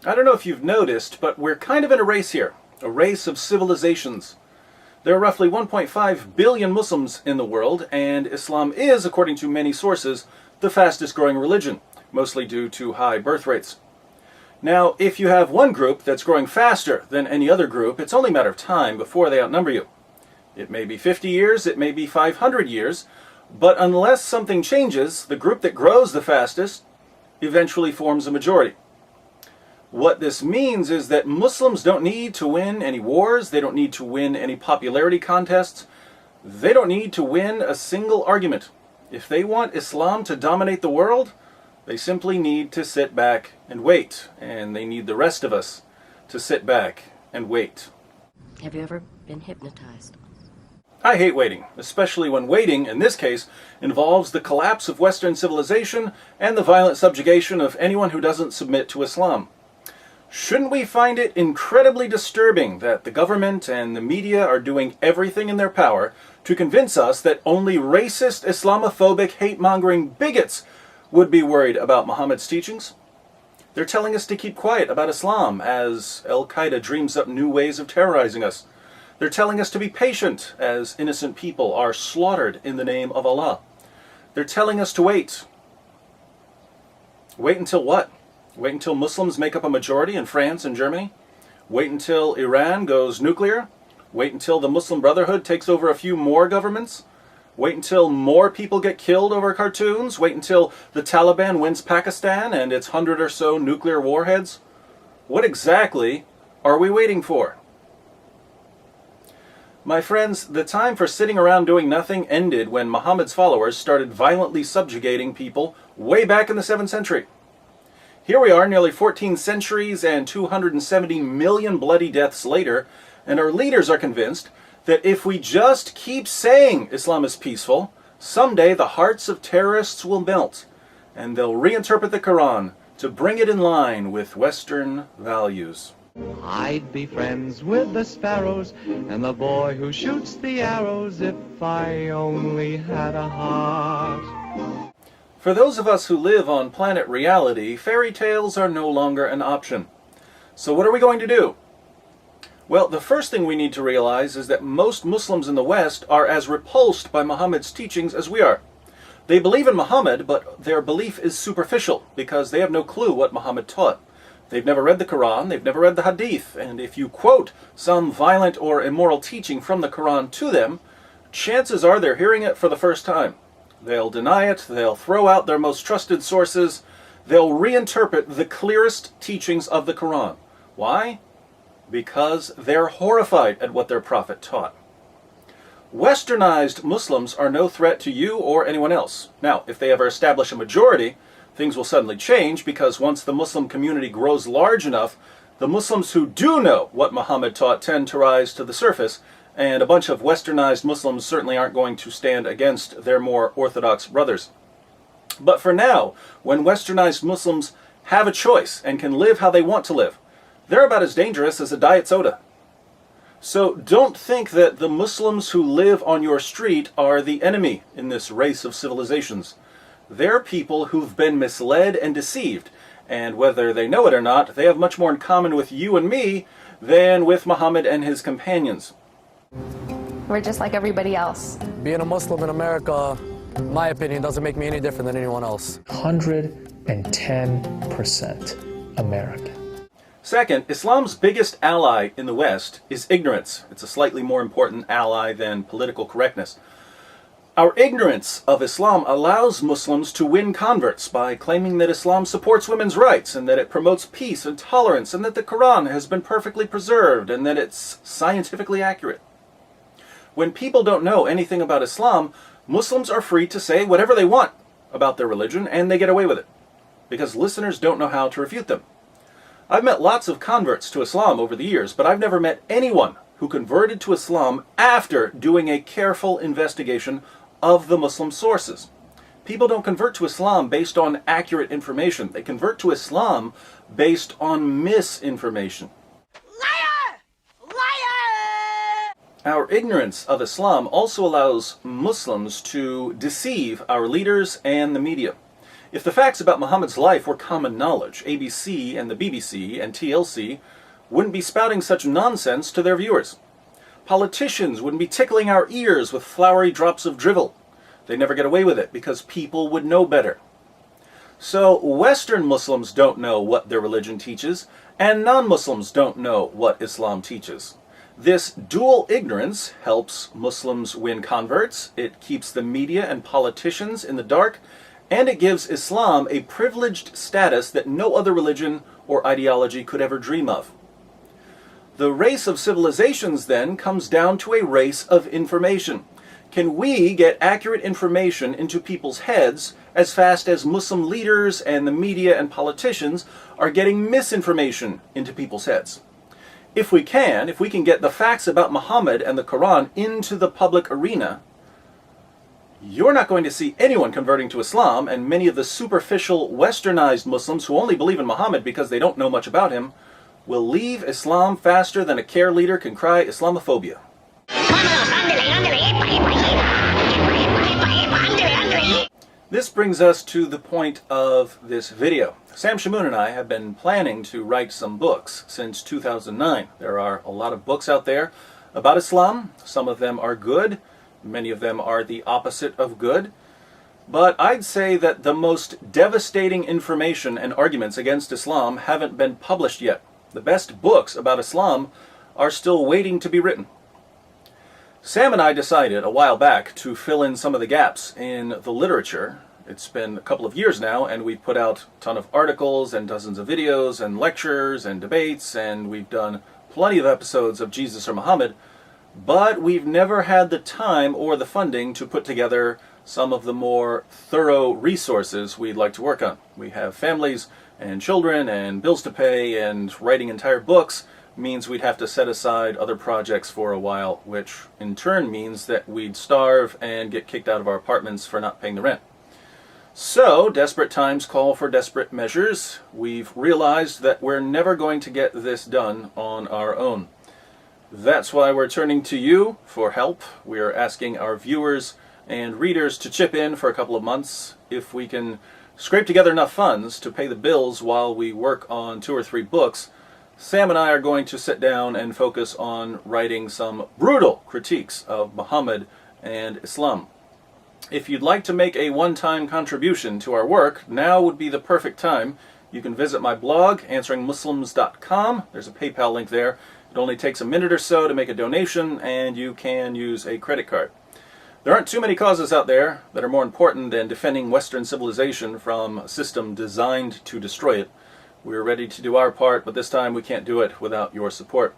I don't know if you've noticed, but we're kind of in a race here, a race of civilizations. There are roughly 1.5 billion Muslims in the world, and Islam is, according to many sources, the fastest growing religion, mostly due to high birth rates. Now, if you have one group that's growing faster than any other group, it's only a matter of time before they outnumber you. It may be 50 years, it may be 500 years, but unless something changes, the group that grows the fastest eventually forms a majority. What this means is that Muslims don't need to win any wars, they don't need to win any popularity contests, they don't need to win a single argument. If they want Islam to dominate the world, they simply need to sit back and wait, and they need the rest of us to sit back and wait. Have you ever been hypnotized? I hate waiting, especially when waiting, in this case, involves the collapse of Western civilization and the violent subjugation of anyone who doesn't submit to Islam. Shouldn't we find it incredibly disturbing that the government and the media are doing everything in their power to convince us that only racist, Islamophobic, hate-mongering bigots would be worried about Muhammad's teachings? They're telling us to keep quiet about Islam as Al-Qaeda dreams up new ways of terrorizing us. They're telling us to be patient as innocent people are slaughtered in the name of Allah. They're telling us to wait. Wait until what? Wait until Muslims make up a majority in France and Germany? Wait until Iran goes nuclear? Wait until the Muslim Brotherhood takes over a few more governments? Wait until more people get killed over cartoons? Wait until the Taliban wins Pakistan and its 100 or so nuclear warheads? What exactly are we waiting for? My friends, the time for sitting around doing nothing ended when Muhammad's followers started violently subjugating people way back in the 7th century. Here we are, nearly 14 centuries and 270 million bloody deaths later, and our leaders are convinced that if we just keep saying Islam is peaceful, someday the hearts of terrorists will melt, and they'll reinterpret the Quran to bring it in line with Western values. I'd be friends with the sparrows and the boy who shoots the arrows if I only had a heart. For those of us who live on planet reality, fairy tales are no longer an option. So what are we going to do? Well, the first thing we need to realize is that most Muslims in the West are as repulsed by Muhammad's teachings as we are. They believe in Muhammad, but their belief is superficial because they have no clue what Muhammad taught. They've never read the Quran, they've never read the Hadith, and if you quote some violent or immoral teaching from the Quran to them, chances are they're hearing it for the first time. They'll deny it, they'll throw out their most trusted sources, they'll reinterpret the clearest teachings of the Quran. Why? Because they're horrified at what their prophet taught. Westernized Muslims are no threat to you or anyone else. Now, if they ever establish a majority, things will suddenly change because once the Muslim community grows large enough, the Muslims who do know what Muhammad taught tend to rise to the surface, and a bunch of westernized Muslims certainly aren't going to stand against their more orthodox brothers. But for now, when westernized Muslims have a choice and can live how they want to live, they're about as dangerous as a diet soda. So don't think that the Muslims who live on your street are the enemy in this race of civilizations. They're people who've been misled and deceived, and whether they know it or not, they have much more in common with you and me than with Muhammad and his companions. We're just like everybody else. Being a Muslim in America, in my opinion, doesn't make me any different than anyone else. 110% American. Second, Islam's biggest ally in the West is ignorance. It's a slightly more important ally than political correctness. Our ignorance of Islam allows Muslims to win converts by claiming that Islam supports women's rights and that it promotes peace and tolerance and that the Quran has been perfectly preserved and that it's scientifically accurate. When people don't know anything about Islam, Muslims are free to say whatever they want about their religion and they get away with it because listeners don't know how to refute them. I've met lots of converts to Islam over the years, but I've never met anyone who converted to Islam after doing a careful investigation of the Muslim sources. People don't convert to Islam based on accurate information. They convert to Islam based on misinformation. Liar! Liar! Our ignorance of Islam also allows Muslims to deceive our leaders and the media. If the facts about Muhammad's life were common knowledge, ABC and the BBC and TLC wouldn't be spouting such nonsense to their viewers. Politicians wouldn't be tickling our ears with flowery drops of drivel. They'd never get away with it because people would know better. So Western Muslims don't know what their religion teaches, and non-Muslims don't know what Islam teaches. This dual ignorance helps Muslims win converts, it keeps the media and politicians in the dark, and it gives Islam a privileged status that no other religion or ideology could ever dream of. The race of civilizations then comes down to a race of information. Can we get accurate information into people's heads as fast as Muslim leaders and the media and politicians are getting misinformation into people's heads? If we can get the facts about Muhammad and the Quran into the public arena, you're not going to see anyone converting to Islam, and many of the superficial, westernized Muslims who only believe in Muhammad because they don't know much about him will leave Islam faster than a care leader can cry Islamophobia. This brings us to the point of this video. Sam Shamoun and I have been planning to write some books since 2009. There are a lot of books out there about Islam. Some of them are good. Many of them are the opposite of good. But I'd say that the most devastating information and arguments against Islam haven't been published yet. The best books about Islam are still waiting to be written. Sam and I decided a while back to fill in some of the gaps in the literature. It's been a couple of years now, and we've put out a ton of articles and dozens of videos and lectures and debates, and we've done plenty of episodes of Jesus or Muhammad, but we've never had the time or the funding to put together some of the more thorough resources we'd like to work on. We have families and children and bills to pay, and writing entire books means we'd have to set aside other projects for a while, which in turn means that we'd starve and get kicked out of our apartments for not paying the rent. So, desperate times call for desperate measures. We've realized that we're never going to get this done on our own. That's why we're turning to you for help. We're asking our viewers and readers to chip in for a couple of months. If we can scrape together enough funds to pay the bills while we work on 2 or 3 books, Sam and I are going to sit down and focus on writing some brutal critiques of Muhammad and Islam. If you'd like to make a one-time contribution to our work, now would be the perfect time. You can visit my blog, answeringmuslims.com. There's a PayPal link there. It only takes a minute or so to make a donation, and you can use a credit card. There aren't too many causes out there that are more important than defending Western civilization from a system designed to destroy it. We're ready to do our part, but this time we can't do it without your support.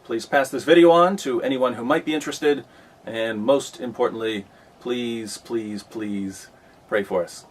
Please pass this video on to anyone who might be interested, and most importantly, please, please, please pray for us.